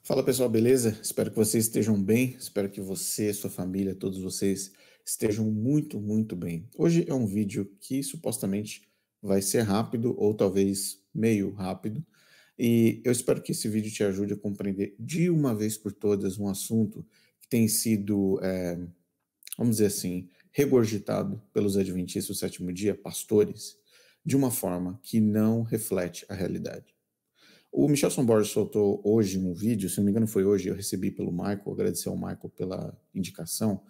Fala pessoal, beleza? Espero que vocês estejam bem. Espero que você, sua família, todos vocês estejam muito, muito bem. Hoje é um vídeo que supostamente vai ser rápido ou talvez meio rápido. E eu espero que esse vídeo te ajude a compreender de uma vez por todas um assunto que tem sido, vamos dizer assim, regurgitado pelos adventistas do sétimo dia, pastores, de uma forma que não reflete a realidade. O Michelson Borges soltou hoje um vídeo, se não me engano foi hoje, eu recebi pelo Michael, agradecer ao Michael pela indicação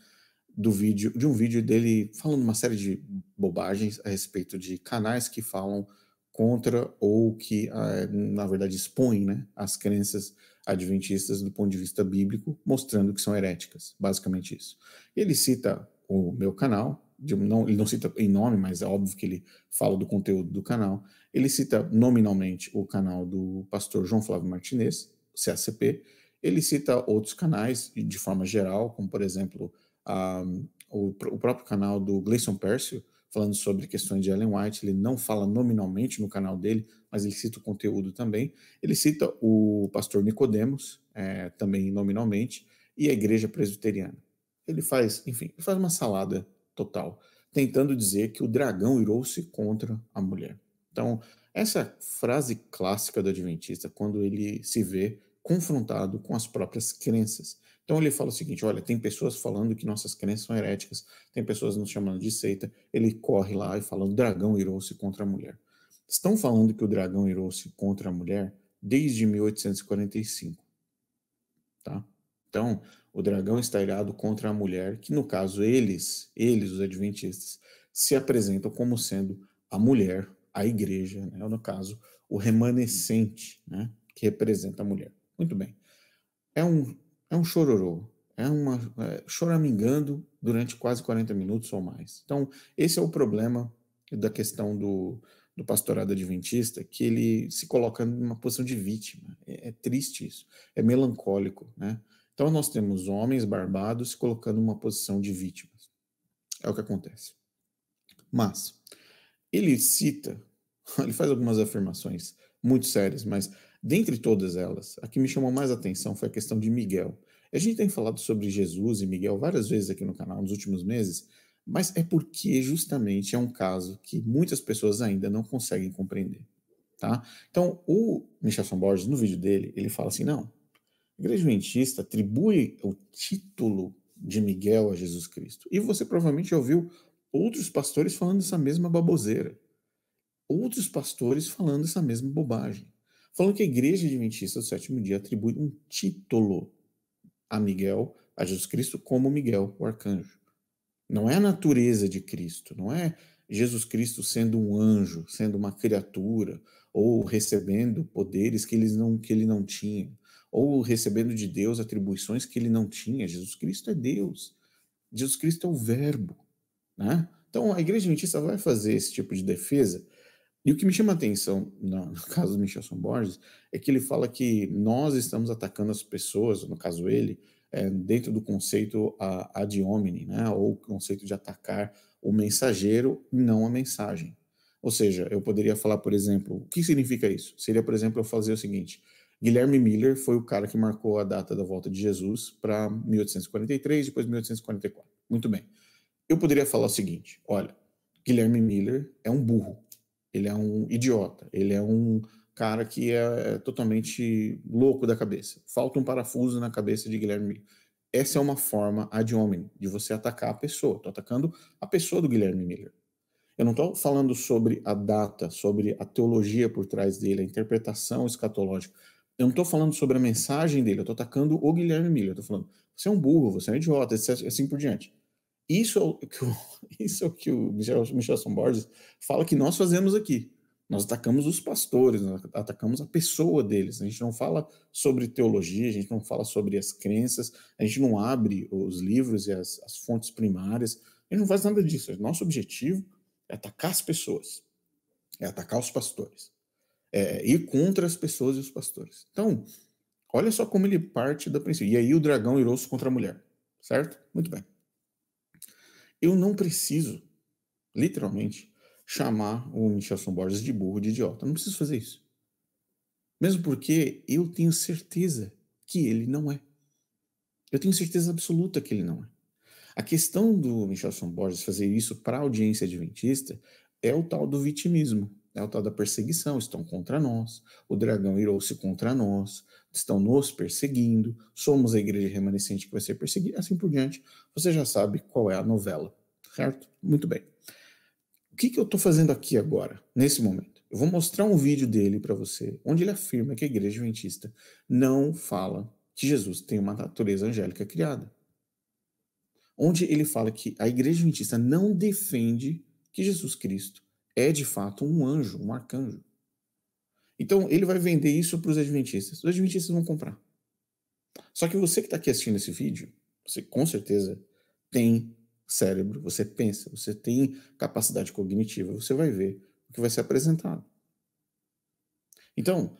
do vídeo, de um vídeo dele falando uma série de bobagens a respeito de canais que falam contra ou que, na verdade, expõem, né, as crenças adventistas do ponto de vista bíblico, mostrando que são heréticas, basicamente isso. Ele cita o meu canal, ele não cita em nome, mas é óbvio que ele fala do conteúdo do canal. Ele cita nominalmente o canal do pastor João Flávio Martinez, CACP. Ele cita outros canais de forma geral, como por exemplo o próprio canal do Gleison Pércio, falando sobre questões de Ellen White. Ele não fala nominalmente no canal dele, mas ele cita o conteúdo também. Ele cita o pastor Nicodemos, também nominalmente, e a igreja presbiteriana. Ele faz, enfim, ele faz uma salada total, tentando dizer que o dragão irou-se contra a mulher. Então, essa frase clássica do Adventista, quando ele se vê confrontado com as próprias crenças. Então ele fala o seguinte: olha, tem pessoas falando que nossas crenças são heréticas, tem pessoas nos chamando de seita. Ele corre lá e fala: o dragão irou-se contra a mulher. Estão falando que o dragão irou-se contra a mulher desde 1845, tá? Então, o dragão está irado contra a mulher, que no caso eles, os adventistas, se apresentam como sendo a mulher, a igreja, né? Ou no caso, o remanescente, né? Que representa a mulher. Muito bem. É um chororô, choramingando durante quase 40 minutos ou mais. Então, esse é o problema da questão do pastorado adventista, que ele se coloca numa posição de vítima. É triste isso, é melancólico, né? Então, nós temos homens barbados se colocando numa posição de vítimas. É o que acontece. Mas, ele cita, ele faz algumas afirmações muito sérias, mas dentre todas elas, a que me chamou mais atenção foi a questão de Miguel. A gente tem falado sobre Jesus e Miguel várias vezes aqui no canal nos últimos meses, mas é porque justamente é um caso que muitas pessoas ainda não conseguem compreender, tá? Então, o Michelson Borges, no vídeo dele, ele fala assim, não, a igreja adventista atribui o título de Miguel a Jesus Cristo. E você provavelmente já ouviu outros pastores falando essa mesma baboseira, outros pastores falando essa mesma bobagem, falando que a igreja adventista do sétimo dia atribui um título a Miguel, a Jesus Cristo, como Miguel, o arcanjo. Não é a natureza de Cristo, não é Jesus Cristo sendo um anjo, sendo uma criatura, ou recebendo poderes que ele não tinha, ou recebendo de Deus atribuições que ele não tinha. Jesus Cristo é Deus. Jesus Cristo é o Verbo, né? Então a igreja adventista vai fazer esse tipo de defesa. E o que me chama a atenção no caso do Michelson Borges é que ele fala que nós estamos atacando as pessoas, no caso ele, dentro do conceito ad hominem, né, ou o conceito de atacar o mensageiro e não a mensagem. Ou seja, eu poderia falar, por exemplo, o que significa isso? Seria, por exemplo, eu fazer o seguinte: Guilherme Miller foi o cara que marcou a data da volta de Jesus para 1843, depois 1844. Muito bem. Eu poderia falar o seguinte: olha, Guilherme Miller é um burro, ele é um idiota, ele é um cara que é totalmente louco da cabeça. Falta um parafuso na cabeça de Guilherme Miller. Essa é uma forma ad hominem de você atacar a pessoa. Estou atacando a pessoa do Guilherme Miller. Eu não estou falando sobre a data, sobre a teologia por trás dele, a interpretação escatológica. Eu não estou falando sobre a mensagem dele, eu estou atacando o Guilherme Miller. Eu estou falando, você é um burro, você é um idiota, assim por diante. Isso é o que o, isso é o, que o Michelson Borges fala que nós fazemos aqui. Nós atacamos os pastores, nós atacamos a pessoa deles. A gente não fala sobre teologia, a gente não fala sobre as crenças, a gente não abre os livros e as fontes primárias, a gente não faz nada disso. Nosso objetivo é atacar as pessoas, é atacar os pastores, é ir contra as pessoas e os pastores. Então, olha só como ele parte da princípio. E aí o dragão irou-se contra a mulher, certo? Muito bem. Eu não preciso, literalmente, chamar o Michelson Borges de burro, de idiota. Eu não preciso fazer isso. Mesmo porque eu tenho certeza que ele não é. Eu tenho certeza absoluta que ele não é. A questão do Michelson Borges fazer isso para a audiência adventista é o tal do vitimismo, é o tal da perseguição. Estão contra nós, o dragão irou-se contra nós, estão nos perseguindo, somos a igreja remanescente que vai ser perseguida, assim por diante. Você já sabe qual é a novela, certo? Muito bem. O que eu estou fazendo aqui agora, nesse momento? Eu vou mostrar um vídeo dele para você, onde ele afirma que a igreja adventista não fala que Jesus tem uma natureza angélica criada. Onde ele fala que a igreja adventista não defende que Jesus Cristo é de fato um anjo, um arcanjo. Então ele vai vender isso para os adventistas. Os adventistas vão comprar. Só que você que está aqui assistindo esse vídeo, você com certeza tem cérebro, você pensa, você tem capacidade cognitiva, você vai ver o que vai ser apresentado. Então,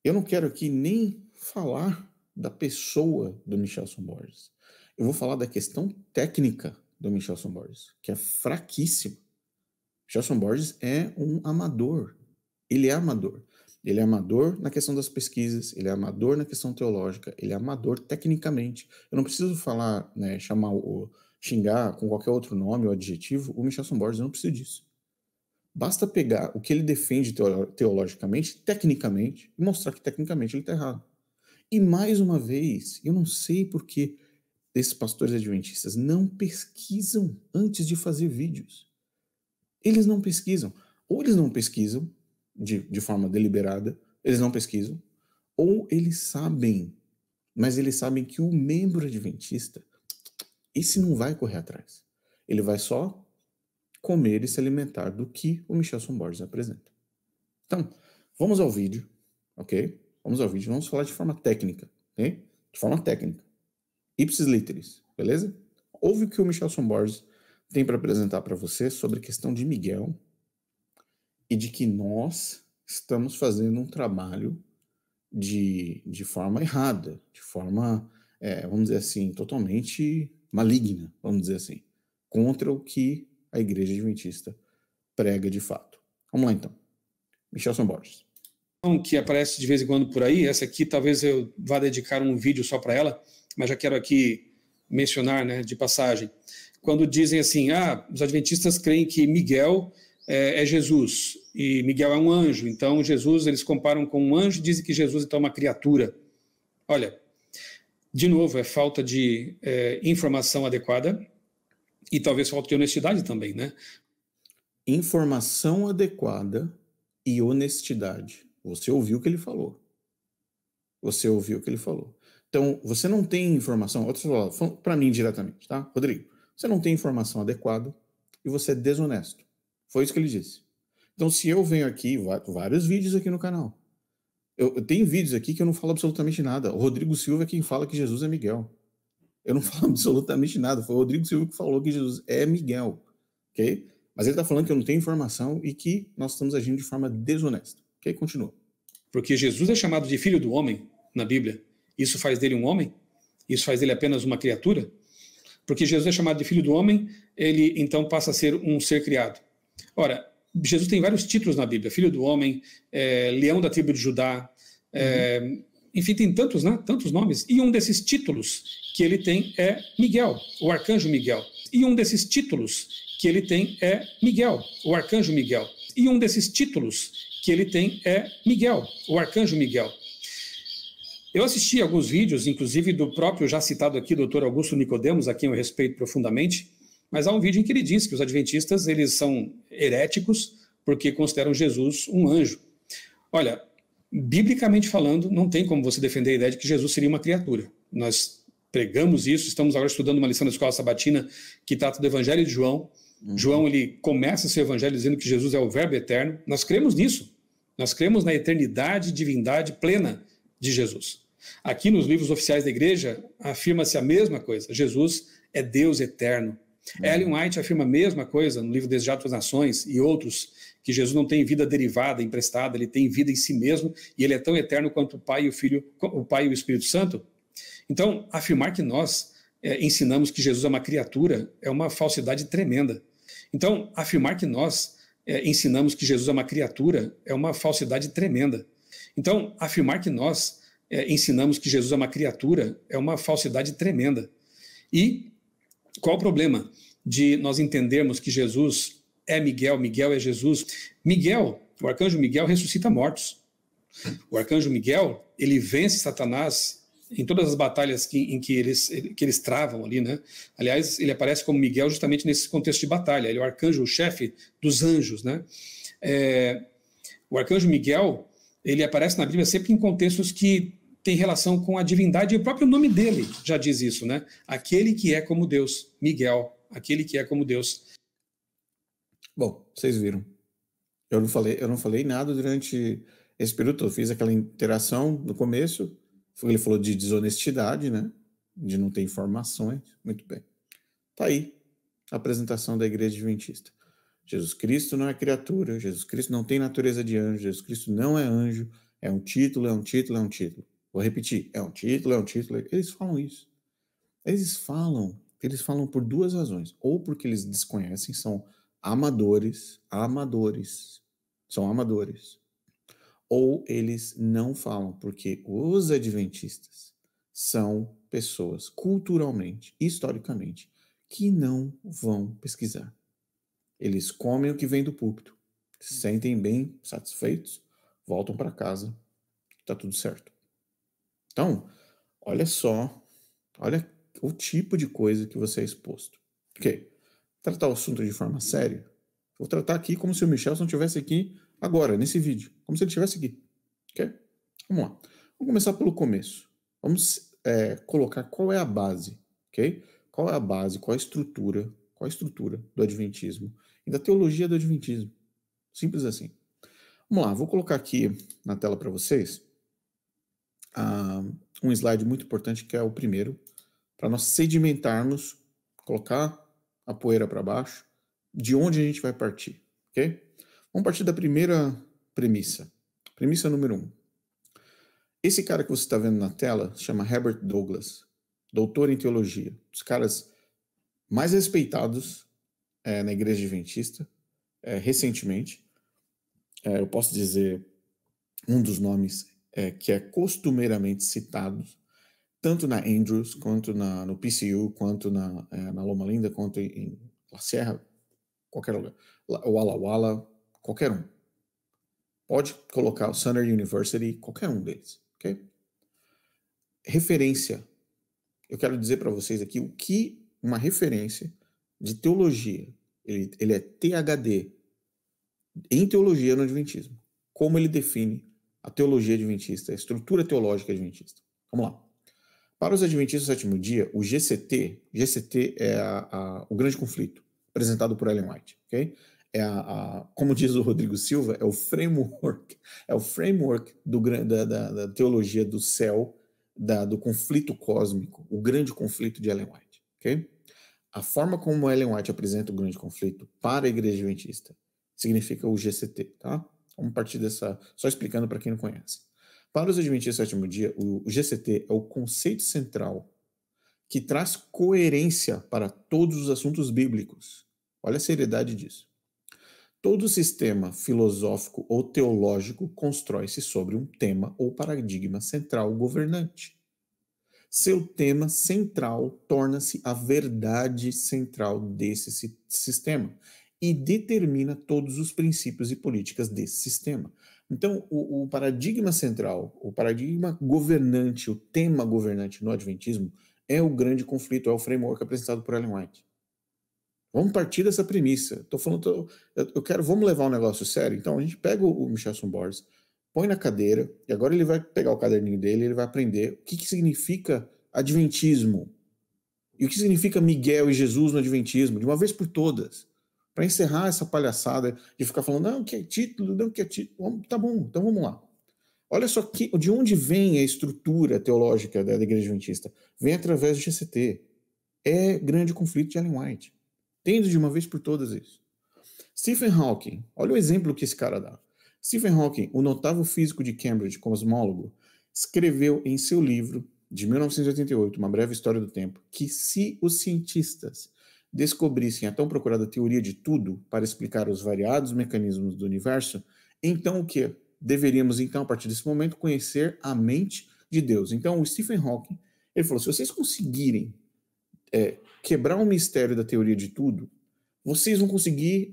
eu não quero aqui nem falar da pessoa do Michelson Borges. Eu vou falar da questão técnica do Michelson Borges, que é fraquíssima. Michelson Borges é um amador. Ele é amador. Ele é amador na questão das pesquisas, ele é amador na questão teológica, ele é amador tecnicamente. Eu não preciso falar, né, xingar com qualquer outro nome ou adjetivo o Michelson Borges, eu não preciso disso. Basta pegar o que ele defende teologicamente, tecnicamente, e mostrar que tecnicamente ele está errado. E mais uma vez, eu não sei por que esses pastores adventistas não pesquisam antes de fazer vídeos. Eles não pesquisam. Ou eles não pesquisam de forma deliberada, eles não pesquisam, ou eles sabem, mas eles sabem que o membro adventista, esse não vai correr atrás. Ele vai só comer e se alimentar do que o Michelson Borges apresenta. Então, vamos ao vídeo, ok? Vamos ao vídeo, vamos falar de forma técnica, ok? De forma técnica. Ipsis literis, beleza? Ouve o que o Michelson Borges tem para apresentar para você sobre a questão de Miguel e de que nós estamos fazendo um trabalho de forma errada, de forma, vamos dizer assim, totalmente maligna, vamos dizer assim, contra o que a igreja adventista prega de fato. Vamos lá então. Michelson Borges. Que aparece de vez em quando por aí, essa aqui talvez eu vá dedicar um vídeo só para ela, mas já quero aqui mencionar, né, de passagem, quando dizem assim, os adventistas creem que Miguel é Jesus, e Miguel é um anjo, então Jesus eles comparam com um anjo e dizem que Jesus então é uma criatura. Olha, de novo, é falta de informação adequada e talvez falta de honestidade também, né? Informação adequada e honestidade. Você ouviu o que ele falou. Você ouviu o que ele falou. Então, você não tem informação, para mim diretamente, tá? Rodrigo, você não tem informação adequada e você é desonesto. Foi isso que ele disse. Então, se eu venho aqui, vários vídeos aqui no canal. Eu tenho vídeos aqui que eu não falo absolutamente nada. O Rodrigo Silva é quem fala que Jesus é Miguel. Eu não falo absolutamente nada. Foi o Rodrigo Silva que falou que Jesus é Miguel. Ok? Mas ele está falando que eu não tenho informação e que nós estamos agindo de forma desonesta. Ok? Continua. Porque Jesus é chamado de filho do homem na Bíblia. Isso faz dele um homem? Isso faz dele apenas uma criatura? Porque Jesus é chamado de filho do homem, ele então passa a ser um ser criado. Ora, Jesus tem vários títulos na Bíblia. Filho do homem, leão da tribo de Judá, enfim, tem tantos, né? Tantos nomes. E um desses títulos que ele tem é Miguel, o arcanjo Miguel. E um desses títulos que ele tem é Miguel, o arcanjo Miguel. E um desses títulos que ele tem é Miguel, o arcanjo Miguel. Eu assisti alguns vídeos, inclusive do próprio já citado aqui, Dr. Augusto Nicodemos, a quem eu respeito profundamente, mas há um vídeo em que ele diz que os adventistas eles são heréticos porque consideram Jesus um anjo. Olha, biblicamente falando, não tem como você defender a ideia de que Jesus seria uma criatura. Nós pregamos isso, estamos agora estudando uma lição da Escola Sabatina que trata do Evangelho de João. João, ele começa seu evangelho dizendo que Jesus é o Verbo eterno. Nós cremos nisso. Nós cremos na eternidade e divindade plena de Jesus. Aqui nos livros oficiais da igreja, afirma-se a mesma coisa. Jesus é Deus eterno. Ellen White afirma a mesma coisa no livro Desejado das Nações e outros, que Jesus não tem vida derivada, emprestada, ele tem vida em si mesmo e ele é tão eterno quanto o Pai e o Filho, o Pai e o Espírito Santo. Então, afirmar que nós ensinamos que Jesus é uma criatura é uma falsidade tremenda. Então, afirmar que nós ensinamos que Jesus é uma criatura é uma falsidade tremenda. Então, afirmar que nós ensinamos que Jesus é uma criatura, é uma falsidade tremenda. E qual o problema de nós entendermos que Jesus é Miguel, Miguel é Jesus? Miguel, o arcanjo Miguel, ressuscita mortos. O arcanjo Miguel, ele vence Satanás em todas as batalhas em que eles travam ali, né? Aliás, ele aparece como Miguel justamente nesse contexto de batalha. Ele é o arcanjo, o chefe dos anjos, né? O arcanjo Miguel, ele aparece na Bíblia sempre em contextos que têm relação com a divindade, e o próprio nome dele já diz isso, né? Aquele que é como Deus, Miguel, aquele que é como Deus. Bom, vocês viram. Eu não falei nada durante esse período. Eu fiz aquela interação no começo. Ele falou de desonestidade, né? De não ter informações. Muito bem. Tá aí a apresentação da Igreja Adventista. Jesus Cristo não é criatura. Jesus Cristo não tem natureza de anjo. Jesus Cristo não é anjo. É um título, é um título, é um título. Vou repetir. É um título, é um título. Eles falam isso. Eles falam por duas razões. Ou porque eles desconhecem, são amadores. São amadores. Ou eles não falam, porque os adventistas são pessoas culturalmente, historicamente, que não vão pesquisar. Eles comem o que vem do púlpito, se sentem bem satisfeitos, voltam para casa, tá tudo certo. Então, olha só, olha o tipo de coisa que você é exposto. Ok, tratar o assunto de forma séria, vou tratar aqui como se o Michelson estivesse aqui agora, nesse vídeo, como se ele estivesse aqui, ok? Vamos lá. Vamos começar pelo começo. Vamos colocar qual é a base, ok? Qual é a base, qual é a estrutura do Adventismo e da teologia do Adventismo. Simples assim. Vamos lá, vou colocar aqui na tela para vocês um slide muito importante, que é o primeiro, para nós sedimentarmos, colocar a poeira para baixo, de onde a gente vai partir, ok? Vamos partir da primeira premissa. Premissa número 1. Esse cara que você está vendo na tela se chama Herbert Douglas, doutor em teologia. Os caras mais respeitados na Igreja Adventista, recentemente. Eu posso dizer um dos nomes que é costumeiramente citado, tanto na Andrews, quanto no PCU, quanto na Loma Linda, quanto em La Sierra, qualquer lugar. Walla Walla, qualquer um. Pode colocar o Sunner University, qualquer um deles, ok? Referência. Eu quero dizer para vocês aqui o que uma referência de teologia, ele é THD em teologia no Adventismo. Como ele define a teologia adventista, a estrutura teológica adventista. Vamos lá. Para os Adventistas do Sétimo Dia, o GCT é o grande conflito, apresentado por Ellen White, ok? Como diz o Rodrigo Silva, é o framework da teologia do céu, do conflito cósmico, o grande conflito de Ellen White, ok? A forma como Ellen White apresenta o grande conflito para a Igreja Adventista significa o GCT, tá? Vamos partir dessa, só explicando para quem não conhece. Para os Adventistas do Sétimo Dia, o GCT é o conceito central que traz coerência para todos os assuntos bíblicos. Olha a seriedade disso. Todo sistema filosófico ou teológico constrói-se sobre um tema ou paradigma central governante. Seu tema central torna-se a verdade central desse sistema e determina todos os princípios e políticas desse sistema. Então, o paradigma central, o paradigma governante, o tema governante no Adventismo é o grande conflito, é o framework apresentado por Ellen White. Vamos partir dessa premissa. Vamos levar um negócio sério? Então, a gente pega o Michelson Borges, põe na cadeira, e agora ele vai pegar o caderninho dele, ele vai aprender o que significa Adventismo, e o que significa Miguel e Jesus no Adventismo, de uma vez por todas, para encerrar essa palhaçada de ficar falando, não, que é título, não, que é título. Tá bom, então vamos lá. Olha só de onde vem a estrutura teológica da Igreja Adventista. Vem através do GCT. É grande conflito de Ellen White. Tendo de uma vez por todas isso. Stephen Hawking, olha o exemplo que esse cara dá. Stephen Hawking, o notável físico de Cambridge, cosmólogo, escreveu em seu livro de 1988, Uma Breve História do Tempo, que se os cientistas descobrissem a tão procurada teoria de tudo para explicar os variados mecanismos do universo, então o que? Deveríamos, então, a partir desse momento, conhecer a mente de Deus. Então, o Stephen Hawking, ele falou, se vocês conseguirem quebrar o mistério da teoria de tudo, vocês vão conseguir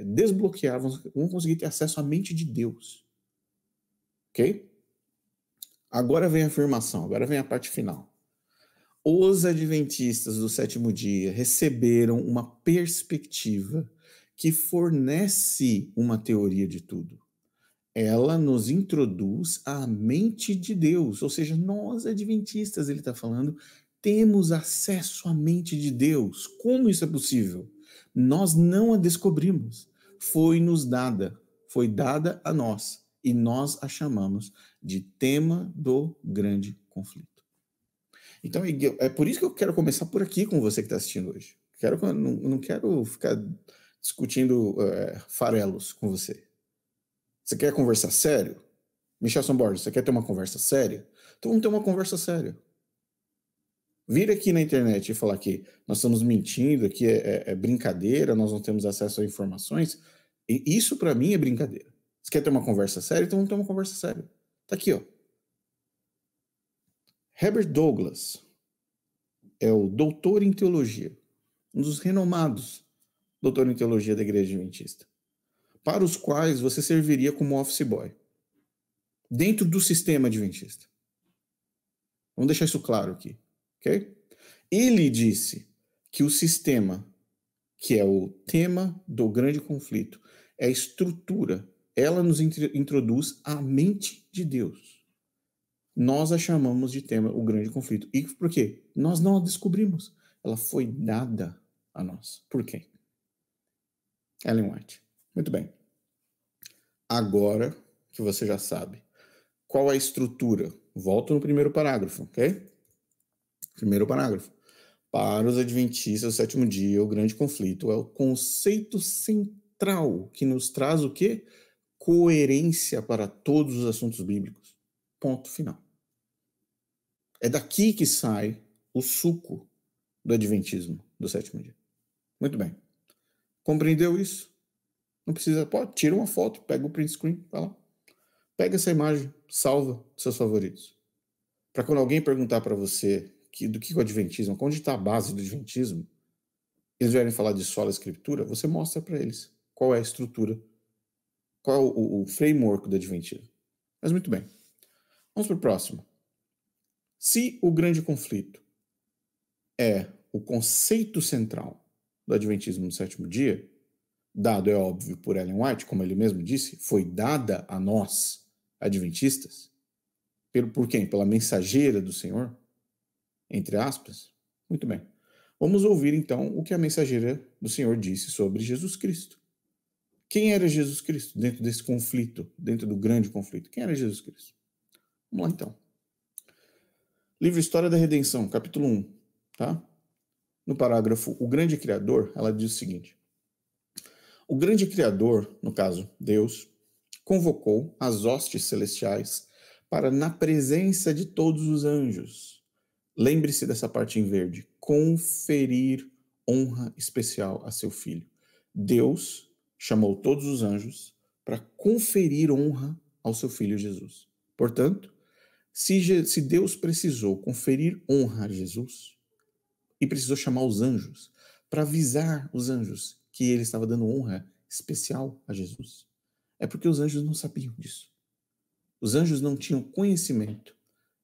desbloquear, vão conseguir ter acesso à mente de Deus. Ok? Agora vem a afirmação, agora vem a parte final. Os adventistas do sétimo dia receberam uma perspectiva que fornece uma teoria de tudo. Ela nos introduz à mente de Deus, ou seja, nós adventistas, ele está falando, temos acesso à mente de Deus. Como isso é possível? Nós não a descobrimos, foi-nos dada, foi dada a nós, e nós a chamamos de tema do grande conflito. Então, é por isso que eu quero começar por aqui com você que está assistindo hoje. Não quero ficar discutindo farelos com você. Você quer conversar sério? Michelson Borges, você quer ter uma conversa séria? Então vamos ter uma conversa séria. Vir aqui na internet e falar que nós estamos mentindo, que é brincadeira, nós não temos acesso a informações, e isso para mim é brincadeira. Você quer ter uma conversa séria? Então vamos ter uma conversa séria. Tá aqui, ó. Herbert Douglas é o doutor em teologia, um dos renomados doutores em teologia da Igreja Adventista, para os quais você serviria como office boy, dentro do sistema adventista. Vamos deixar isso claro aqui, ok? Ele disse que o sistema, que é o tema do grande conflito, é a estrutura, ela nos introduz à mente de Deus. Nós a chamamos de tema o grande conflito. E por quê? Nós não a descobrimos. Ela foi dada a nós. Por quem? Ellen White. Muito bem. Agora que você já sabe qual é a estrutura, volto no primeiro parágrafo, ok? Primeiro parágrafo. Para os adventistas do sétimo dia, o grande conflito é o conceito central que nos traz o quê? Coerência para todos os assuntos bíblicos. Ponto final. É daqui que sai o suco do adventismo do sétimo dia. Muito bem. Compreendeu isso? Não precisa, pode, tira uma foto, pega o print screen, vai lá. Pega essa imagem, salva seus favoritos. Para quando alguém perguntar para você do que é o adventismo, onde está a base do adventismo, eles vierem falar de sola escritura, você mostra para eles qual é a estrutura, qual é o framework do adventismo. Mas muito bem. Vamos para o próximo. Se o grande conflito é o conceito central do adventismo no sétimo dia, dado, é óbvio, por Ellen White, como ele mesmo disse, foi dada a nós, adventistas, por quem? Pela mensageira do Senhor, entre aspas. Muito bem. Vamos ouvir, então, o que a mensageira do Senhor disse sobre Jesus Cristo. Quem era Jesus Cristo dentro desse conflito, dentro do grande conflito? Quem era Jesus Cristo? Vamos lá, então. Livro História da Redenção, capítulo 1, tá? No parágrafo O Grande Criador, ela diz o seguinte: o grande Criador, no caso, Deus, convocou as hostes celestiais para, na presença de todos os anjos, lembre-se dessa parte em verde, conferir honra especial a seu filho. Deus chamou todos os anjos para conferir honra ao seu filho Jesus. Portanto, se Deus precisou conferir honra a Jesus e precisou chamar os anjos para avisar os anjos que ele estava dando honra especial a Jesus, é porque os anjos não sabiam disso. Os anjos não tinham conhecimento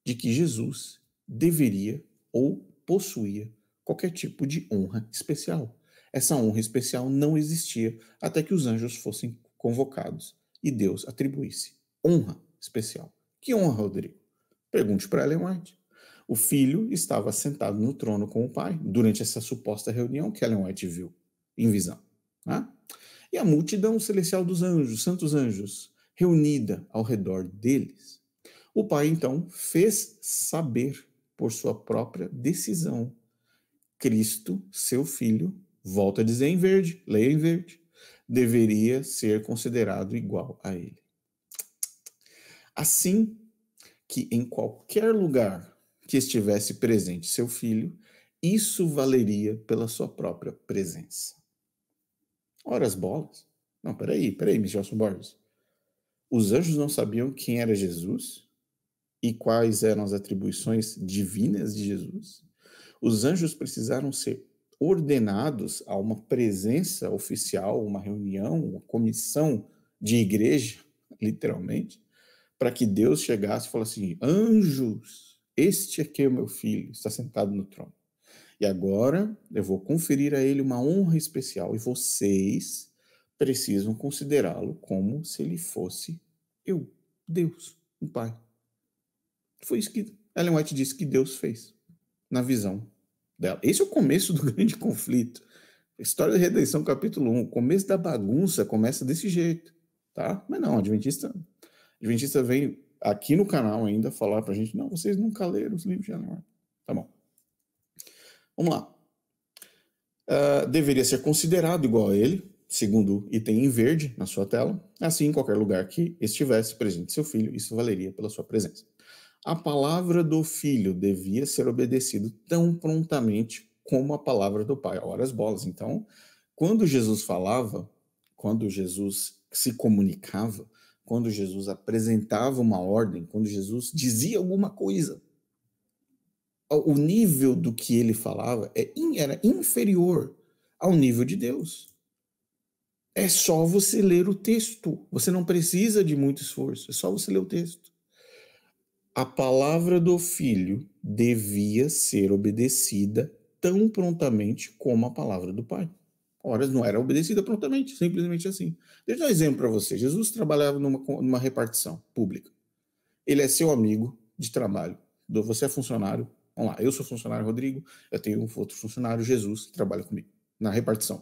de que Jesus deveria ou possuía qualquer tipo de honra especial. Essa honra especial não existia até que os anjos fossem convocados e Deus atribuísse honra especial. Que honra, Rodrigo? Pergunte para Ellen White. O filho estava sentado no trono com o pai durante essa suposta reunião que Ellen White viu em visão. Né? E a multidão celestial dos anjos, santos anjos, reunida ao redor deles. O pai, então, fez saber por sua própria decisão. Cristo, seu filho, volta a dizer em verde, leia em verde, deveria ser considerado igual a ele. Assim que em qualquer lugar que estivesse presente seu filho, isso valeria pela sua própria presença. Ora as bolas. Não, peraí, Michelson Borges. Os anjos não sabiam quem era Jesus? e quais eram as atribuições divinas de Jesus, os anjos precisaram ser ordenados a uma presença oficial, uma reunião, uma comissão de igreja, literalmente, para que Deus chegasse e falasse assim: anjos, este aqui é o meu filho, está sentado no trono. E agora eu vou conferir a ele uma honra especial e vocês precisam considerá-lo como se ele fosse eu, Deus, o Pai. Foi isso que Ellen White disse que Deus fez na visão dela. Esse é o começo do grande conflito. História da Redenção, capítulo 1. O começo da bagunça começa desse jeito, tá? Mas não, Adventista vem aqui no canal ainda falar pra gente: não, vocês nunca leram os livros de Ellen White. Tá bom. Vamos lá. Deveria ser considerado igual a ele, segundo o item em verde na sua tela. Assim, em qualquer lugar que estivesse presente seu filho, isso valeria pela sua presença. A palavra do filho devia ser obedecido tão prontamente como a palavra do pai. Ora as bolas. Então, quando Jesus falava, quando Jesus se comunicava, quando Jesus apresentava uma ordem, quando Jesus dizia alguma coisa, o nível do que ele falava era inferior ao nível de Deus. É só você ler o texto. Você não precisa de muito esforço. É só você ler o texto. A palavra do filho devia ser obedecida tão prontamente como a palavra do pai. Ora, não era obedecida prontamente, simplesmente assim. Deixa eu dar um exemplo para você. Jesus trabalhava numa repartição pública. Ele é seu amigo de trabalho. Você é funcionário. Vamos lá, eu sou funcionário, Rodrigo. Eu tenho um outro funcionário, Jesus, que trabalha comigo na repartição.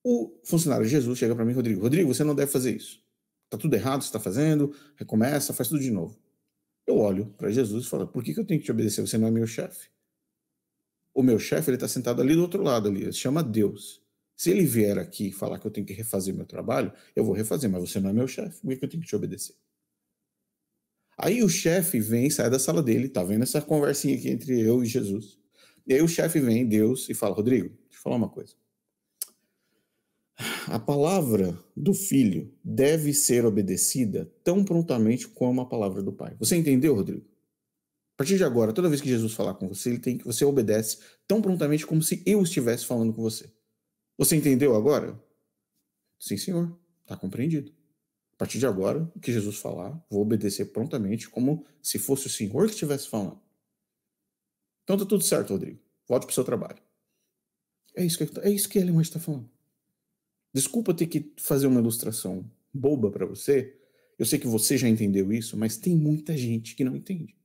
O funcionário Jesus chega para mim: Rodrigo, você não deve fazer isso. Tá tudo errado, você está fazendo, recomeça, faz tudo de novo. Eu olho para Jesus e falo: por que eu tenho que te obedecer? Você não é meu chefe. O meu chefe, ele está sentado ali do outro lado, ali, ele se chama Deus. Se ele vier aqui e falar que eu tenho que refazer meu trabalho, eu vou refazer, mas você não é meu chefe. Por que eu tenho que te obedecer? Aí o chefe vem, sai da sala dele, tá vendo essa conversinha aqui entre eu e Jesus. E aí o chefe vem, Deus, e fala: Rodrigo, deixa eu falar uma coisa. A palavra do filho deve ser obedecida tão prontamente como a palavra do pai. Você entendeu, Rodrigo? A partir de agora, toda vez que Jesus falar com você, você obedece tão prontamente como se eu estivesse falando com você. Você entendeu agora? Sim, senhor. Está compreendido. A partir de agora, o que Jesus falar, vou obedecer prontamente como se fosse o Senhor que estivesse falando. Então tá tudo certo, Rodrigo. Volte para o seu trabalho. É isso que Ellen White está falando. Desculpa ter que fazer uma ilustração boba para você. Eu sei que você já entendeu isso, mas tem muita gente que não entende.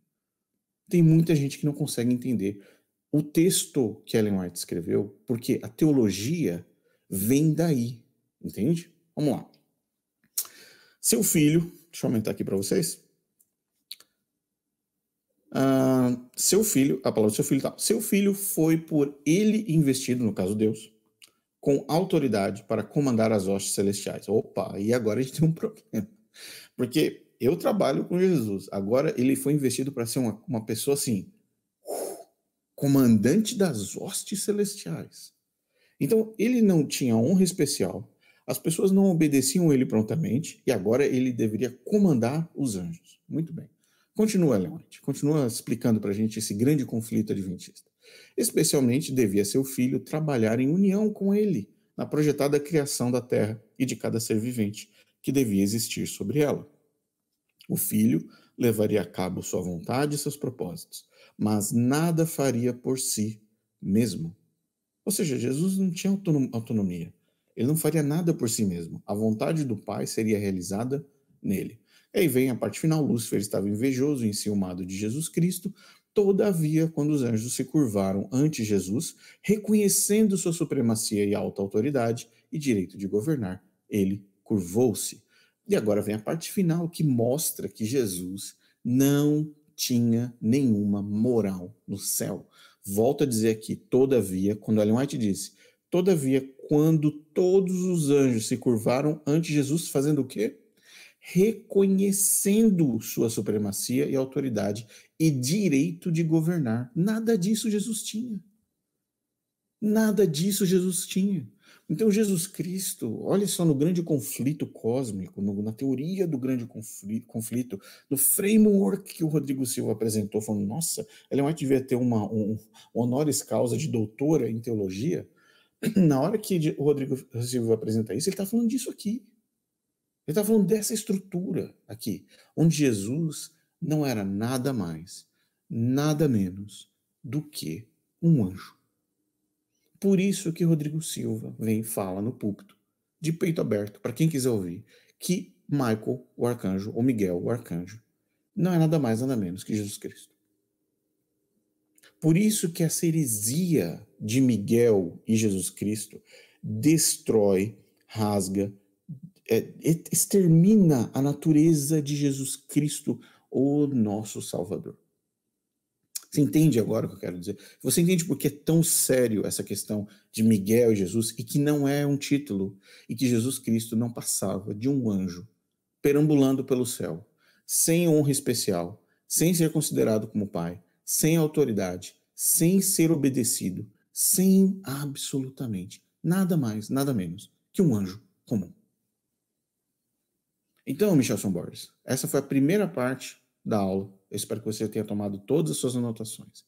Tem muita gente que não consegue entender o texto que Ellen White escreveu, porque a teologia vem daí, entende? Vamos lá. Seu filho, deixa eu aumentar aqui para vocês. Seu filho, a palavra do seu filho tá. Seu filho foi por ele investido, no caso Deus, com autoridade para comandar as hostes celestiais. Opa, e agora a gente tem um problema. Porque eu trabalho com Jesus. Agora ele foi investido para ser uma pessoa assim, comandante das hostes celestiais. Então ele não tinha honra especial, as pessoas não obedeciam ele prontamente, e agora ele deveria comandar os anjos. Muito bem. Continua, Ellen White, continua explicando para a gente esse grande conflito adventista. Especialmente devia seu filho trabalhar em união com ele, na projetada criação da terra e de cada ser vivente que devia existir sobre ela. O filho levaria a cabo sua vontade e seus propósitos, mas nada faria por si mesmo. Ou seja, Jesus não tinha autonomia. Ele não faria nada por si mesmo. A vontade do Pai seria realizada nele. E aí vem a parte final. Lúcifer estava invejoso e enciumado de Jesus Cristo. Todavia, quando os anjos se curvaram ante Jesus, reconhecendo sua supremacia e alta autoridade e direito de governar, ele curvou-se. E agora vem a parte final que mostra que Jesus não tinha nenhuma moral no céu. Volto a dizer aqui, todavia, quando Ellen White disse, todavia, quando todos os anjos se curvaram ante Jesus, fazendo o quê? Reconhecendo sua supremacia e autoridade e direito de governar. Nada disso Jesus tinha. Nada disso Jesus tinha. Então, Jesus Cristo, olha só no grande conflito cósmico, na teoria do grande conflito, no framework que o Rodrigo Silva apresentou, falando, nossa, Ellen White devia ter um honoris causa de doutora em teologia. Na hora que o Rodrigo Silva apresenta isso, ele está falando disso aqui. Ele está falando dessa estrutura aqui, onde Jesus não era nada mais, nada menos do que um anjo. Por isso que Rodrigo Silva vem e fala no púlpito, de peito aberto, para quem quiser ouvir, que Michael, o arcanjo, ou Miguel, o arcanjo, não é nada mais, nada menos que Jesus Cristo. Por isso que essa heresia de Miguel e Jesus Cristo destrói, rasga, extermina a natureza de Jesus Cristo, o nosso Salvador. Você entende agora o que eu quero dizer? Você entende por que é tão sério essa questão de Miguel e Jesus e que não é um título e que Jesus Cristo não passava de um anjo perambulando pelo céu, sem honra especial, sem ser considerado como pai, sem autoridade, sem ser obedecido, sem absolutamente nada mais, nada menos que um anjo comum. Então, Michelson Borges, essa foi a primeira parte da aula. Eu espero que você tenha tomado todas as suas anotações.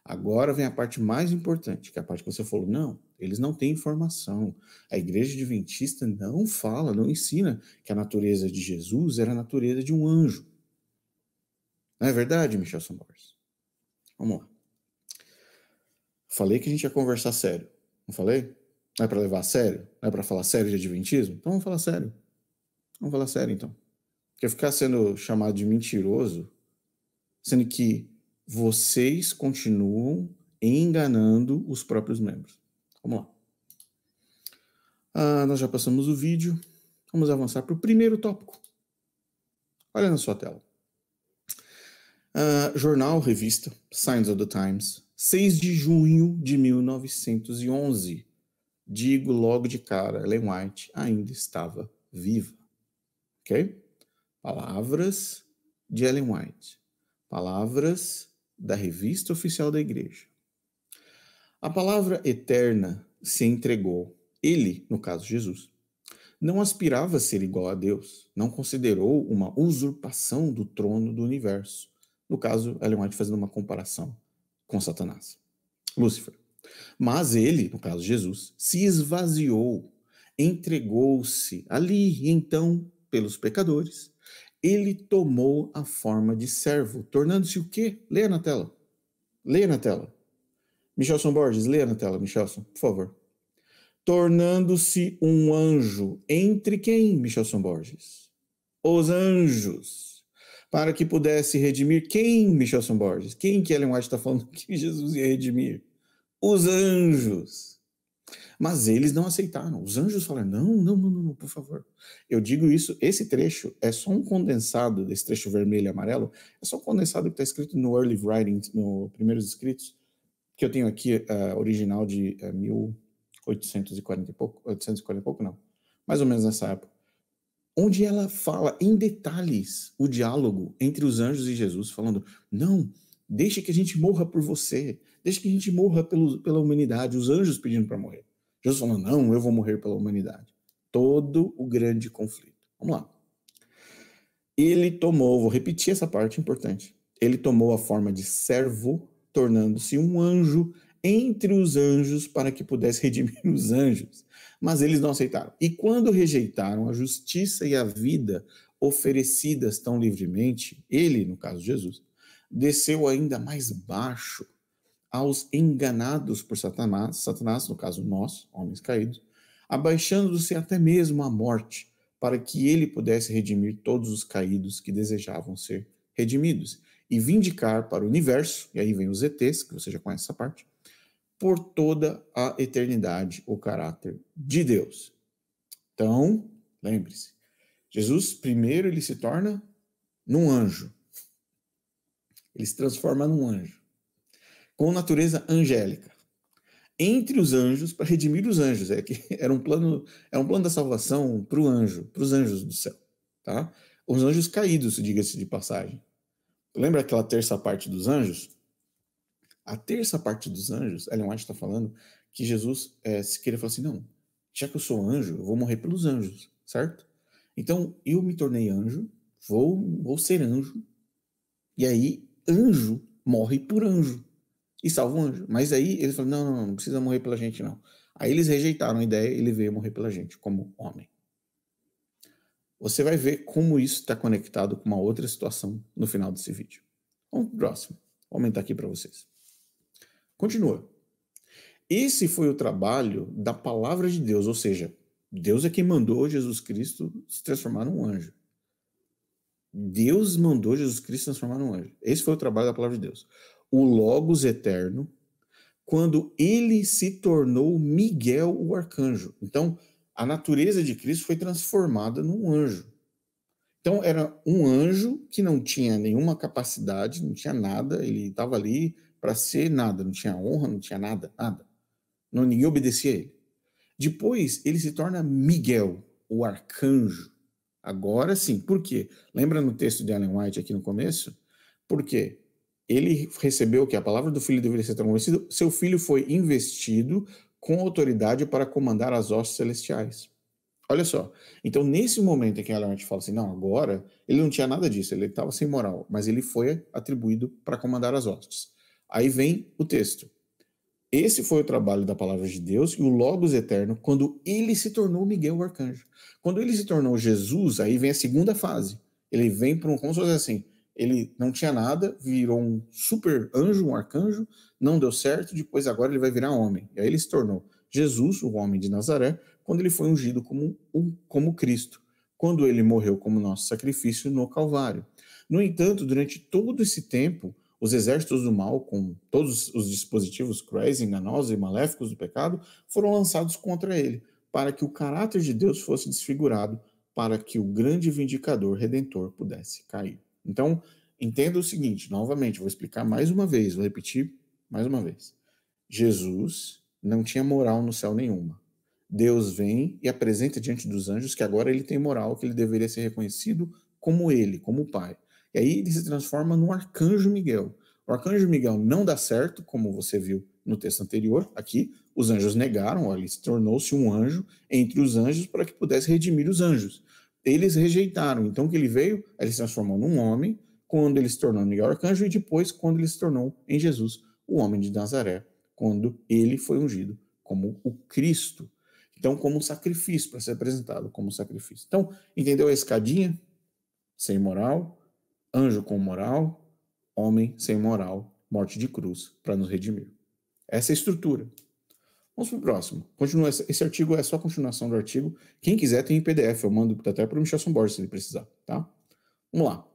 Agora vem a parte mais importante, que é a parte que você falou, não, eles não têm informação. A igreja adventista não fala, não ensina que a natureza de Jesus era a natureza de um anjo. Não é verdade, Michelson Borges? Vamos lá. Falei que a gente ia conversar sério. Não falei? Não é para levar a sério? Não é para falar sério de adventismo? Então vamos falar sério. Vamos falar sério, então. Porque ficar sendo chamado de mentiroso, sendo que vocês continuam enganando os próprios membros. Vamos lá. Nós já passamos o vídeo. Vamos avançar para o primeiro tópico. Olha na sua tela. Jornal, revista, Signs of the Times, 6 de junho de 1911. Digo logo de cara, Ellen White ainda estava viva. Ok? Palavras de Ellen White. Palavras da revista oficial da igreja. A palavra eterna se entregou. Ele, no caso Jesus, não aspirava a ser igual a Deus, não considerou uma usurpação do trono do universo. No caso, Ellen White fazendo uma comparação com Satanás, Lúcifer. Mas ele, no caso Jesus, se esvaziou, entregou-se ali, então, pelos pecadores. Ele tomou a forma de servo, tornando-se o quê? Leia na tela. Leia na tela. Michelson Borges, leia na tela, Michelson, por favor. Tornando-se um anjo. Entre quem, Michelson Borges? Os anjos. Para que pudesse redimir quem, Michelson Borges? Quem que Ellen White está falando que Jesus ia redimir? Os anjos. Mas eles não aceitaram. Os anjos falaram, não, por favor. Eu digo isso, esse trecho é só um condensado, desse trecho vermelho e amarelo, é só um condensado que está escrito no Early Writing, no Primeiros Escritos, que eu tenho aqui, original de 1840 e pouco, 840 e pouco não, mais ou menos nessa época, onde ela fala em detalhes o diálogo entre os anjos e Jesus, falando, não, deixe que a gente morra por você, deixe que a gente morra pela humanidade, os anjos pedindo para morrer. Jesus falando, não, eu vou morrer pela humanidade. Todo o grande conflito. Vamos lá. Ele tomou, vou repetir essa parte importante, ele tomou a forma de servo, tornando-se um anjo entre os anjos para que pudesse redimir os anjos. Mas eles não aceitaram. E quando rejeitaram a justiça e a vida oferecidas tão livremente, ele, no caso Jesus, desceu ainda mais baixo aos enganados por Satanás, no caso nós, homens caídos, abaixando-se até mesmo à morte, para que ele pudesse redimir todos os caídos que desejavam ser redimidos, e vindicar para o universo, e aí vem os ETs, que você já conhece essa parte, por toda a eternidade o caráter de Deus. Então, lembre-se, Jesus primeiro ele se torna num anjo. Ele se transforma num anjo, com natureza angélica, entre os anjos, para redimir os anjos. Era um plano da salvação para o anjo, para os anjos do céu, tá? Os anjos caídos, diga-se de passagem. Lembra aquela terça parte dos anjos? A terça parte dos anjos, Ellen White está falando que Jesus se queria falar assim, não, já que eu sou anjo, eu vou morrer pelos anjos, certo? Então, eu me tornei anjo, vou ser anjo, e aí anjo morre por anjo, e salva o anjo. Mas aí eles falaram, não precisa morrer pela gente, não. Aí eles rejeitaram a ideia e ele veio morrer pela gente, como homem. Você vai ver como isso está conectado com uma outra situação no final desse vídeo. Vamos pro próximo. Vou aumentar aqui para vocês. Continua. Esse foi o trabalho da palavra de Deus, ou seja, Deus é quem mandou Jesus Cristo se transformar num anjo. Deus mandou Jesus Cristo se transformar num anjo. Esse foi o trabalho da palavra de Deus. O Logos eterno, quando ele se tornou Miguel, o arcanjo. Então, a natureza de Cristo foi transformada num anjo. Então, era um anjo que não tinha nenhuma capacidade, não tinha nada, ele estava ali para ser nada, não tinha honra, não tinha nada. Não, ninguém obedecia a ele. Depois, ele se torna Miguel, o arcanjo. Agora sim. Por quê? Lembra no texto de Ellen White aqui no começo? Por quê? Ele recebeu que a palavra do filho deveria ser transmitida. Seu filho foi investido com autoridade para comandar as hostes celestiais. Olha só. Então, nesse momento em que Ellen White fala assim, não, agora, ele não tinha nada disso, ele estava sem moral, mas ele foi atribuído para comandar as hostes. Aí vem o texto. Esse foi o trabalho da palavra de Deus e o Logos eterno, quando ele se tornou Miguel, o arcanjo. Quando ele se tornou Jesus, aí vem a segunda fase. Ele vem para como se fosse assim, ele não tinha nada, virou um super anjo, um arcanjo, não deu certo, depois agora ele vai virar homem. E aí ele se tornou Jesus, o homem de Nazaré, quando ele foi ungido como Cristo, quando ele morreu como nosso sacrifício no Calvário. No entanto, durante todo esse tempo, os exércitos do mal, com todos os dispositivos cruéis, enganosos e maléficos do pecado, foram lançados contra ele, para que o caráter de Deus fosse desfigurado, para que o grande vindicador redentor pudesse cair. Então, entenda o seguinte, novamente, vou explicar mais uma vez, vou repetir mais uma vez. Jesus não tinha moral no céu nenhuma. Deus vem e apresenta diante dos anjos que agora ele tem moral, que ele deveria ser reconhecido como ele, como Pai. E aí ele se transforma no arcanjo Miguel. O arcanjo Miguel não dá certo, como você viu no texto anterior. Aqui, os anjos negaram, ele se tornou-se um anjo entre os anjos para que pudesse redimir os anjos. Eles rejeitaram. Então, que ele veio, ele se transformou num homem, quando ele se tornou Miguel arcanjo, e depois, quando ele se tornou em Jesus, o homem de Nazaré, quando ele foi ungido como o Cristo. Então, como um sacrifício, para ser apresentado como sacrifício. Então, entendeu a escadinha? Sem moral, anjo com moral, homem sem moral, morte de cruz, para nos redimir. Essa é a estrutura. Vamos para o próximo. Continua, esse artigo é só a continuação do artigo. Quem quiser tem em PDF, eu mando até para o Michel Borges se ele precisar, tá? Vamos lá.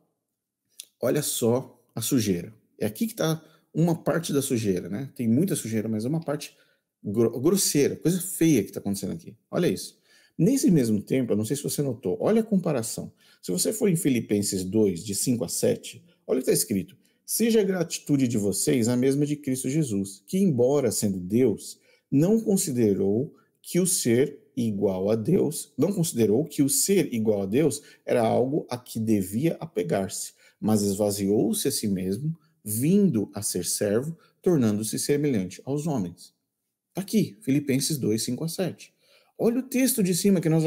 Olha só a sujeira. É aqui que está uma parte da sujeira, né? Tem muita sujeira, mas é uma parte grosseira, coisa feia que está acontecendo aqui. Olha isso. Nesse mesmo tempo, eu não sei se você notou, olha a comparação. Se você for em Filipenses 2, de 5 a 7, olha o que está escrito. Seja a gratitude de vocês a mesma de Cristo Jesus, que, embora sendo Deus, não considerou que o ser igual a Deus era algo a que devia apegar-se, mas esvaziou-se a si mesmo, vindo a ser servo, tornando-se semelhante aos homens. Aqui, Filipenses 2, 5 a 7. Olha o texto de cima que nós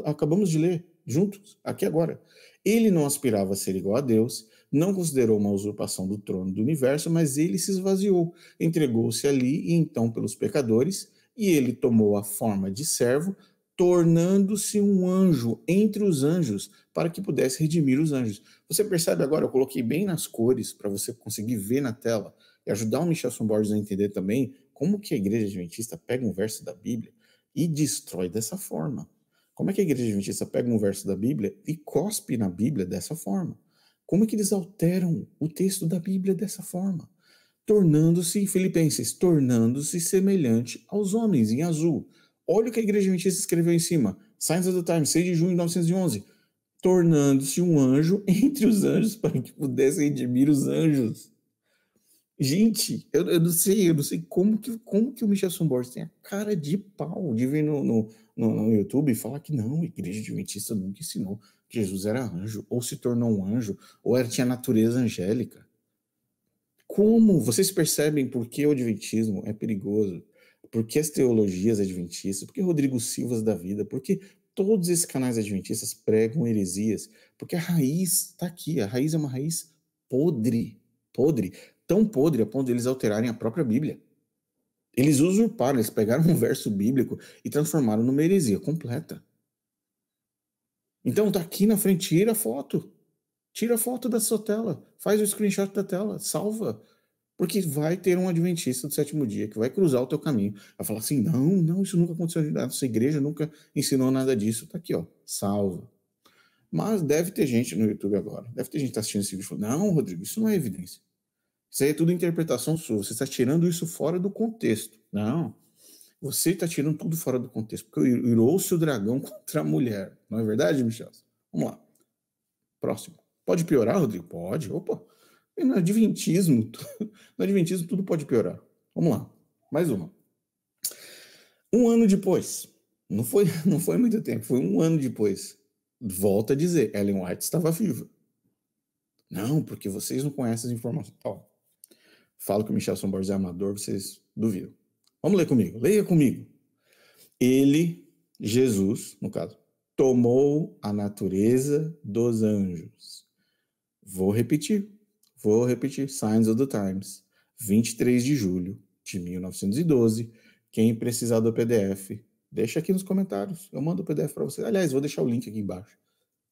acabamos de ler juntos, aqui agora. Ele não aspirava a ser igual a Deus, não considerou uma usurpação do trono do universo, mas ele se esvaziou, entregou-se ali e então pelos pecadores, e ele tomou a forma de servo, tornando-se um anjo entre os anjos, para que pudesse redimir os anjos. Você percebe agora, eu coloquei bem nas cores, para você conseguir ver na tela, e ajudar o Michel Borges a entender também como que a igreja adventista pega um verso da Bíblia e destrói dessa forma. Como é que a igreja adventista pega um verso da Bíblia e cospe na Bíblia dessa forma? Como é que eles alteram o texto da Bíblia dessa forma? Tornando-se, Filipenses, tornando-se semelhante aos homens, em azul. Olha o que a igreja adventista escreveu em cima. Signs of the Times, 6 de junho de 1911. Tornando-se um anjo entre os anjos para que pudesse redimir os anjos. Gente, eu não sei como que o Michel Borges tem a cara de pau de vir no YouTube e falar que não, a igreja adventista nunca ensinou que Jesus era anjo, ou se tornou um anjo, ou tinha natureza angélica. Como? Vocês percebem por que o adventismo é perigoso? Por que as teologias adventistas? Por que Rodrigo Silvas da vida? Por que todos esses canais adventistas pregam heresias? Porque a raiz está aqui. A raiz é uma raiz podre. Podre. Tão podre a ponto de eles alterarem a própria Bíblia. Eles usurparam, eles pegaram um verso bíblico e transformaram numa heresia completa. Então tá aqui na frente, tira a foto. Tira a foto da sua tela. Faz o screenshot da tela. Salva. Porque vai ter um adventista do sétimo dia que vai cruzar o teu caminho. Vai falar assim, não, isso nunca aconteceu. A nossa igreja nunca ensinou nada disso. Tá aqui, ó. Salva. Mas deve ter gente no YouTube agora. Deve ter gente que tá assistindo esse vídeo e falando, não, Rodrigo, isso não é evidência. Isso aí é tudo interpretação sua. Você está tirando isso fora do contexto. Não. Você está tirando tudo fora do contexto. Porque irou-se o dragão contra a mulher. Não é verdade, Michel? Vamos lá. Próximo. Pode piorar, Rodrigo? Pode. Opa. E no Adventismo tudo pode piorar. Vamos lá. Mais uma. Um ano depois. Não foi muito tempo. Foi um ano depois. Volta a dizer. Ellen White estava viva. Não, porque vocês não conhecem as informações. Ó, falo que o Michelson Borges é amador, vocês duvidam. Vamos ler comigo. Leia comigo. Ele, Jesus, no caso, tomou a natureza dos anjos. Vou repetir. Signs of the Times. 23 de julho de 1912. Quem precisar do PDF, deixa aqui nos comentários. Eu mando o PDF para você. Aliás, vou deixar o link aqui embaixo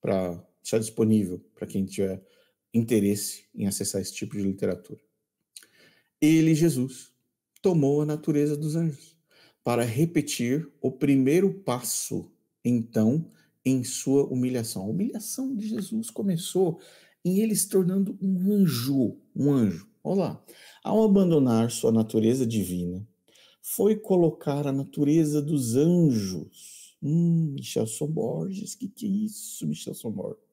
para deixar disponível para quem tiver interesse em acessar esse tipo de literatura. Ele, Jesus, tomou a natureza dos anjos para repetir o primeiro passo, então, em sua humilhação. A humilhação de Jesus começou em ele se tornando um anjo. Olha lá. Ao abandonar sua natureza divina, foi colocar a natureza dos anjos. Michelson Borges, que é isso, Michelson Borges?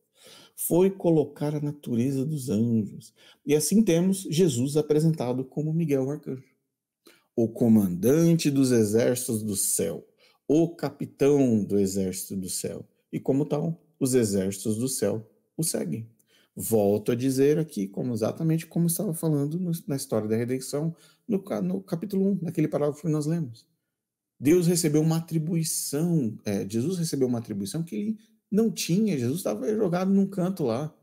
Foi colocar a natureza dos anjos. E assim temos Jesus apresentado como Miguel Arcanjo, o comandante dos exércitos do céu, o capitão do exército do céu. E como tal, os exércitos do céu o seguem. Volto a dizer aqui, exatamente como estava falando na história da redenção, no capítulo 1, naquele parágrafo que nós lemos. Jesus recebeu uma atribuição que ele não tinha. Jesus estava jogado num canto lá.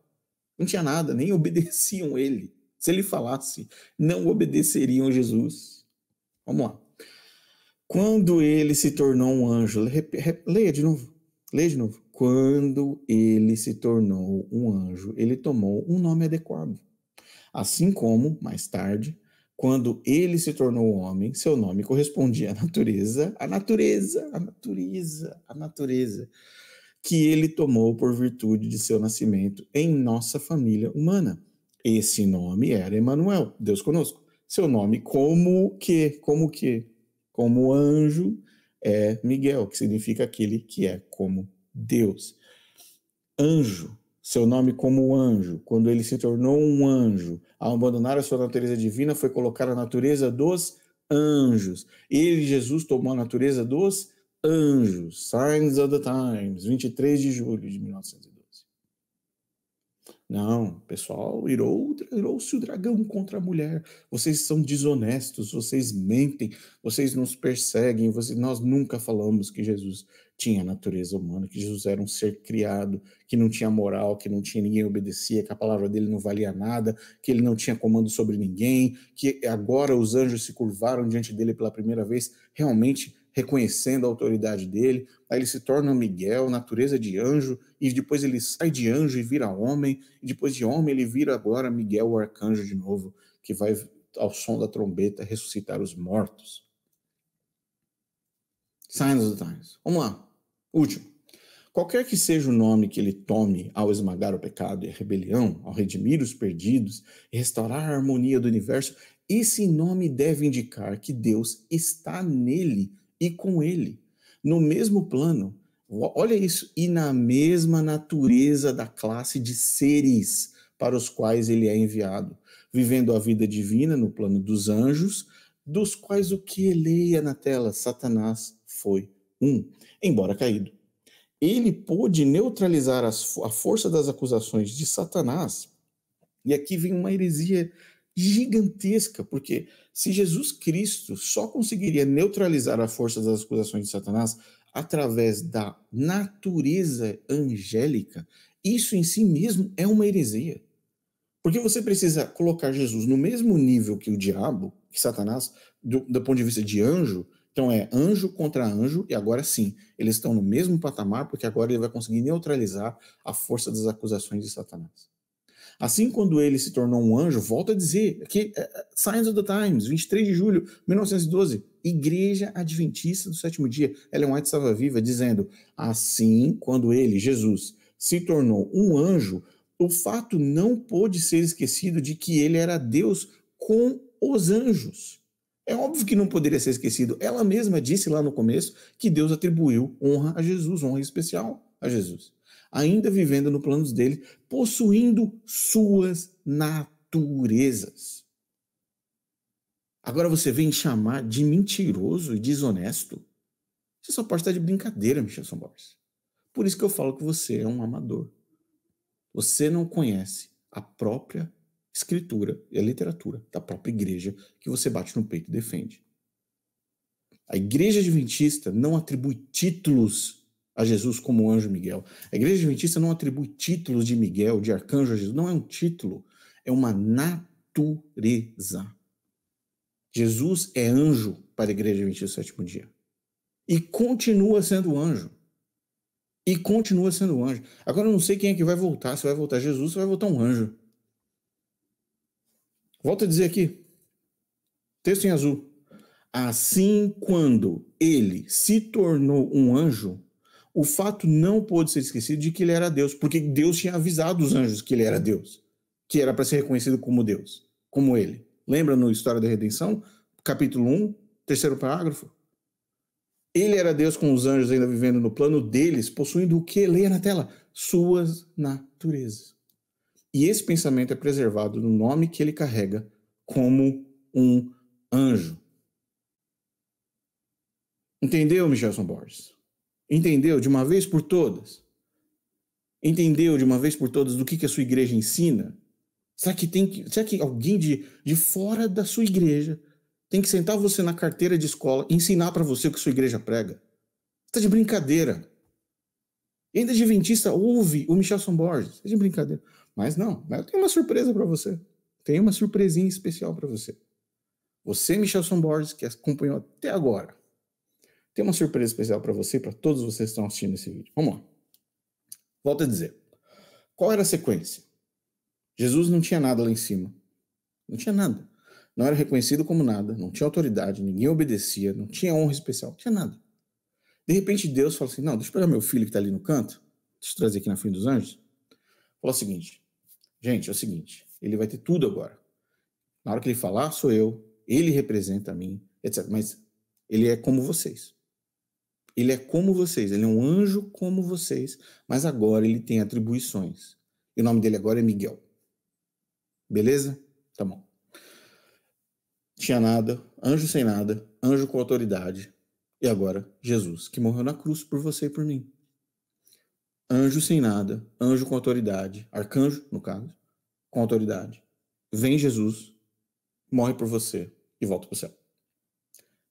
Não tinha nada, nem obedeciam ele. Se ele falasse, não obedeceriam Jesus. Vamos lá. Quando ele se tornou um anjo, leia de novo. Quando ele se tornou um anjo, ele tomou um nome adequado. Assim como, mais tarde, quando ele se tornou homem, seu nome correspondia à natureza que ele tomou por virtude de seu nascimento em nossa família humana. Esse nome era Emanuel, Deus conosco. Seu nome como anjo é Miguel, que significa aquele que é como Deus. Anjo, seu nome como anjo, quando ele se tornou um anjo, ao abandonar a sua natureza divina, foi colocar a natureza dos anjos. Ele, Jesus, tomou a natureza dos anjos. Signs of the Times, 23 de julho de 1912. Não, pessoal, irou-se o dragão contra a mulher. Vocês são desonestos, vocês mentem, vocês nos perseguem. Nós nunca falamos que Jesus tinha natureza humana, que Jesus era um ser criado, que não tinha moral, que não tinha ninguém obedecia, que a palavra dele não valia nada, que ele não tinha comando sobre ninguém, que agora os anjos se curvaram diante dele pela primeira vez, realmente reconhecendo a autoridade dele. Aí ele se torna Miguel, natureza de anjo, e depois ele sai de anjo e vira homem, e depois de homem ele vira agora Miguel, o arcanjo de novo, que vai, ao som da trombeta, ressuscitar os mortos. Signs of the Times. Vamos lá. Último. Qualquer que seja o nome que ele tome ao esmagar o pecado e a rebelião, ao redimir os perdidos e restaurar a harmonia do universo, esse nome deve indicar que Deus está nele e com ele, no mesmo plano, olha isso, e na mesma natureza da classe de seres para os quais ele é enviado, vivendo a vida divina no plano dos anjos, dos quais o que leia na tela, Satanás foi um, embora caído. Ele pôde neutralizar a força das acusações de Satanás, e aqui vem uma heresia gigantesca, porque se Jesus Cristo só conseguiria neutralizar a força das acusações de Satanás através da natureza angélica, isso em si mesmo é uma heresia. Porque você precisa colocar Jesus no mesmo nível que o diabo, que Satanás, do ponto de vista de anjo. Então é anjo contra anjo, e agora sim, eles estão no mesmo patamar, porque agora ele vai conseguir neutralizar a força das acusações de Satanás. Assim, quando ele se tornou um anjo, volto a dizer, aqui, Signs of the Times, 23 de julho de 1912, Igreja Adventista do Sétimo Dia, Ellen White estava viva, dizendo, assim, quando ele, Jesus, se tornou um anjo, o fato não pôde ser esquecido de que ele era Deus com os anjos. É óbvio que não poderia ser esquecido. Ela mesma disse lá no começo que Deus atribuiu honra a Jesus, honra especial a Jesus. Ainda vivendo no planos dele, possuindo suas naturezas. Agora você vem chamar de mentiroso e desonesto? Você só pode estar de brincadeira, Michelson Borges. Por isso que eu falo que você é um amador. Você não conhece a própria escritura e a literatura da própria igreja que você bate no peito e defende. A igreja adventista não atribui títulos a Jesus como o anjo Miguel. A igreja adventista não atribui títulos de Miguel, de arcanjo a Jesus. Não é um título, é uma natureza. Jesus é anjo para a igreja adventista do sétimo dia. E continua sendo anjo. E continua sendo anjo. Agora eu não sei quem é que vai voltar. Se vai voltar Jesus, ou se vai voltar um anjo. Volto a dizer aqui. Texto em azul. Assim, quando ele se tornou um anjo, o fato não pôde ser esquecido de que ele era Deus, porque Deus tinha avisado os anjos que ele era Deus, que era para ser reconhecido como Deus, como ele. Lembra no História da Redenção, capítulo 1, terceiro parágrafo? Ele era Deus com os anjos ainda vivendo no plano deles, possuindo o que? Leia na tela. Suas naturezas. E esse pensamento é preservado no nome que ele carrega como um anjo. Entendeu, Michelson Borges? Entendeu de uma vez por todas? Entendeu de uma vez por todas do que a sua igreja ensina? Será que alguém de fora da sua igreja tem que sentar você na carteira de escola e ensinar para você o que a sua igreja prega? Você está de brincadeira. E ainda adventista ouve o Michelson Borges. Está de brincadeira. Mas não, eu tenho uma surpresa para você. Tenho uma surpresinha especial para você. Você, Michelson Borges, que acompanhou até agora, tem uma surpresa especial para você e para todos vocês que estão assistindo esse vídeo. Vamos lá. Volto a dizer. Qual era a sequência? Jesus não tinha nada lá em cima. Não tinha nada. Não era reconhecido como nada. Não tinha autoridade. Ninguém obedecia. Não tinha honra especial. Não tinha nada. De repente Deus fala assim, não, deixa eu pegar meu filho que está ali no canto. Deixa eu trazer aqui na frente dos anjos. Fala o seguinte. Gente, é o seguinte. Ele vai ter tudo agora. Na hora que ele falar, sou eu. Ele representa a mim, etc. Mas ele é como vocês. Ele é como vocês, ele é um anjo como vocês, mas agora ele tem atribuições. E o nome dele agora é Miguel. Beleza? Tá bom. Tinha nada, anjo sem nada, anjo com autoridade. E agora, Jesus, que morreu na cruz por você e por mim. Anjo sem nada, anjo com autoridade, arcanjo, no caso, com autoridade. Vem Jesus, morre por você e volta para o céu.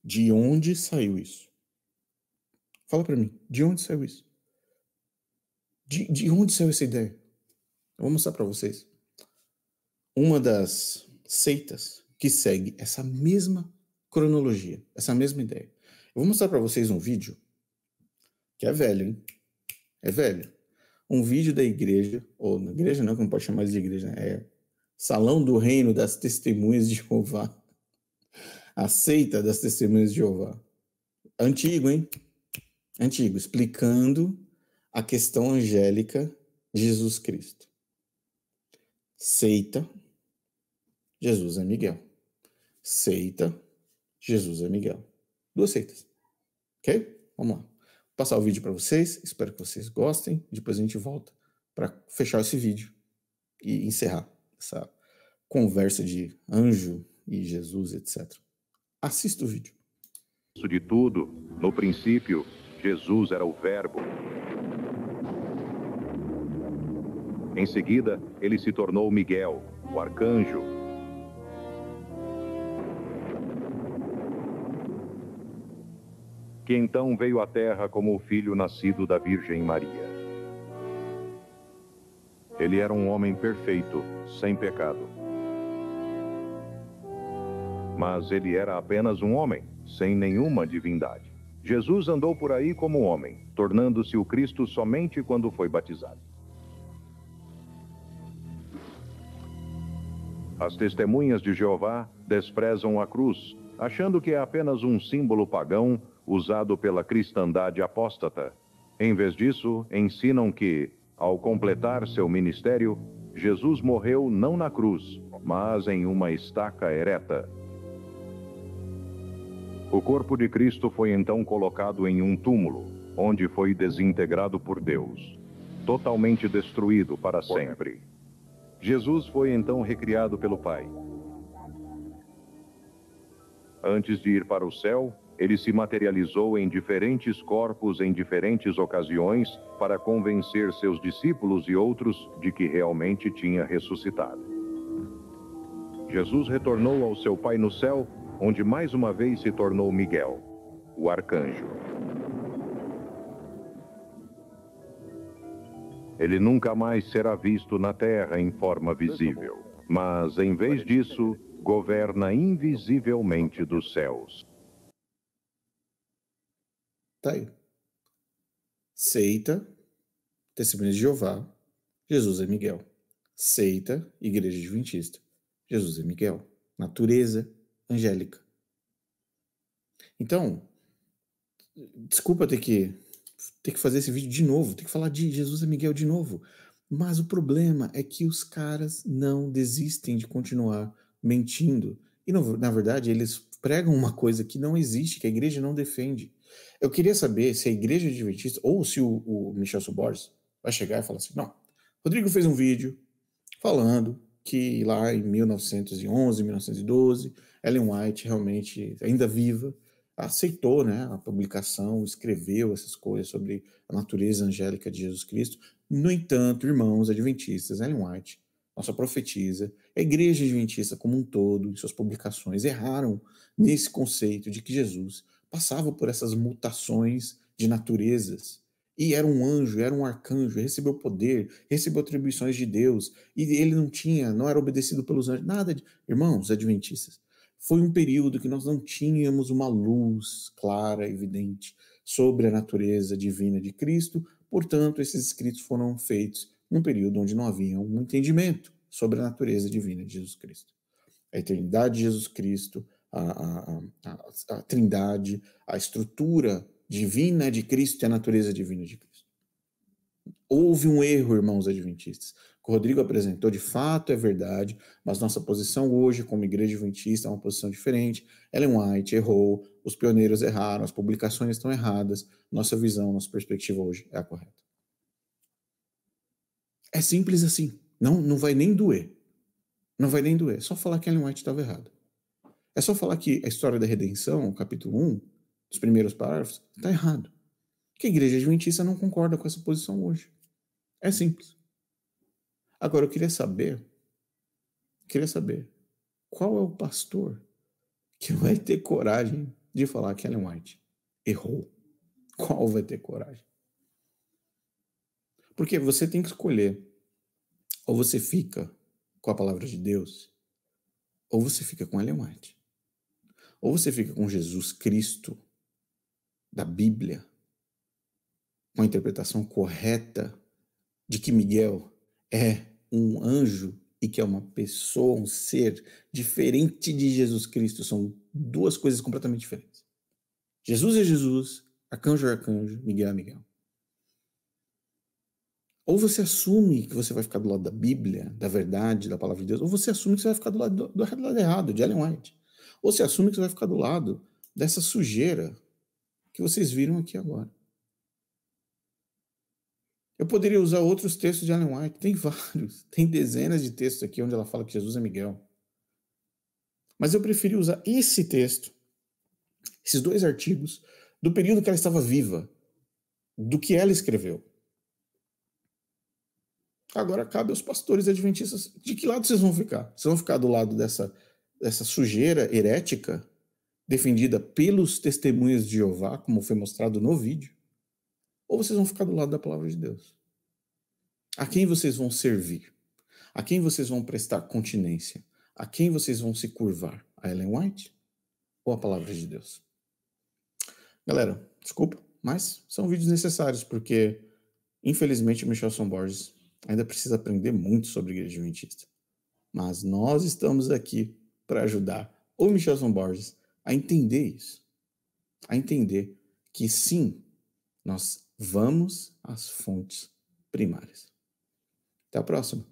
De onde saiu isso? Fala para mim, de onde saiu isso? De onde saiu essa ideia? Eu vou mostrar para vocês. Uma das seitas que segue essa mesma cronologia, essa mesma ideia. Eu vou mostrar para vocês um vídeo que é velho, hein? É velho. Um vídeo da igreja, ou na igreja não, que não pode chamar de igreja, né? É Salão do Reino das Testemunhas de Jeová. A seita das Testemunhas de Jeová. Antigo, hein? Antigo, explicando a questão angélica de Jesus Cristo. Seita, Jesus é Miguel. Seita, Jesus é Miguel. Duas seitas. Ok? Vamos lá. Vou passar o vídeo para vocês. Espero que vocês gostem. Depois a gente volta para fechar esse vídeo e encerrar essa conversa de anjo e Jesus, etc. Assista o vídeo. Isso de tudo, no princípio, Jesus era o Verbo. Em seguida, ele se tornou Miguel, o arcanjo. que então veio à terra como o filho nascido da Virgem Maria. Ele era um homem perfeito, sem pecado. Mas ele era apenas um homem, sem nenhuma divindade. Jesus andou por aí como homem, tornando-se o Cristo somente quando foi batizado. As testemunhas de Jeová desprezam a cruz, achando que é apenas um símbolo pagão usado pela cristandade apóstata. Em vez disso, ensinam que, ao completar seu ministério, Jesus morreu não na cruz, mas em uma estaca ereta. O corpo de Cristo foi então colocado em um túmulo, onde foi desintegrado por Deus, totalmente destruído para sempre. Jesus foi então recriado pelo Pai. Antes de ir para o céu, ele se materializou em diferentes corpos em diferentes ocasiões para convencer seus discípulos e outros de que realmente tinha ressuscitado. Jesus retornou ao seu Pai no céu, onde mais uma vez se tornou Miguel, o arcanjo. Ele nunca mais será visto na terra em forma visível, mas, em vez disso, governa invisivelmente dos céus. Tá aí. Seita, Testemunhas de Jeová, Jesus é Miguel. Seita, Igreja Adventista, Jesus é Miguel. Natureza angélica. Então, desculpa ter que fazer esse vídeo de novo, ter que falar de Jesus é Miguel de novo, mas o problema é que os caras não desistem de continuar mentindo, e na verdade eles pregam uma coisa que não existe, que a igreja não defende. Eu queria saber se a Igreja Adventista, ou se o Michel Subors vai chegar e falar assim, não, Rodrigo fez um vídeo falando que lá em 1911, 1912, Ellen White, realmente ainda viva, aceitou, né, a publicação, escreveu essas coisas sobre a natureza angélica de Jesus Cristo. No entanto, irmãos adventistas, Ellen White, nossa profetisa, a Igreja Adventista como um todo, em suas publicações, erraram nesse conceito de que Jesus passava por essas mutações de naturezas, e era um anjo, era um arcanjo, recebeu poder, recebeu atribuições de Deus, e ele não era obedecido pelos anjos, nada de... Irmãos adventistas, foi um período que nós não tínhamos uma luz clara, evidente, sobre a natureza divina de Cristo, portanto, esses escritos foram feitos num período onde não havia um entendimento sobre a natureza divina de Jesus Cristo. A eternidade de Jesus Cristo, a trindade, a estrutura divina de Cristo e a natureza divina de Cristo. Houve um erro, irmãos adventistas. O que o Rodrigo apresentou, de fato, é verdade, mas nossa posição hoje, como igreja adventista, é uma posição diferente. Ellen White errou, os pioneiros erraram, as publicações estão erradas, nossa visão, nossa perspectiva hoje é a correta. É simples assim, não vai nem doer. Não vai nem doer, é só falar que Ellen White estava errado. É só falar que a história da redenção, capítulo 1, dos primeiros parágrafos, está errado. Que a igreja adventista não concorda com essa posição hoje. É simples. Agora, eu queria saber qual é o pastor que vai ter coragem de falar que Ellen White errou. Qual vai ter coragem? Porque você tem que escolher, ou você fica com a palavra de Deus, ou você fica com Ellen White. Ou você fica com Jesus Cristo da Bíblia, com a interpretação correta de que Miguel é um anjo e que é uma pessoa, um ser diferente de Jesus Cristo. São duas coisas completamente diferentes. Jesus é Jesus, arcanjo é arcanjo, Miguel é Miguel. Ou você assume que você vai ficar do lado da Bíblia, da verdade, da palavra de Deus, ou você assume que você vai ficar do lado errado, de Ellen White. Ou você assume que você vai ficar do lado dessa sujeira que vocês viram aqui agora. Eu poderia usar outros textos de Ellen White, tem vários, tem dezenas de textos aqui onde ela fala que Jesus é Miguel. Mas eu preferi usar esse texto, esses dois artigos, do período que ela estava viva, do que ela escreveu. Agora cabe aos pastores adventistas, de que lado vocês vão ficar? Vocês vão ficar do lado dessa sujeira herética? defendida pelos testemunhas de Jeová, como foi mostrado no vídeo, ou vocês vão ficar do lado da palavra de Deus. A quem vocês vão servir? A quem vocês vão prestar continência? A quem vocês vão se curvar? A Ellen White ou a palavra de Deus? Galera, desculpa, mas são vídeos necessários, porque, infelizmente, o Michelson Borges ainda precisa aprender muito sobre a Igreja Adventista. Mas nós estamos aqui para ajudar o Michelson Borges a entender isso. A entender que, sim, nós vamos às fontes primárias. Até a próxima.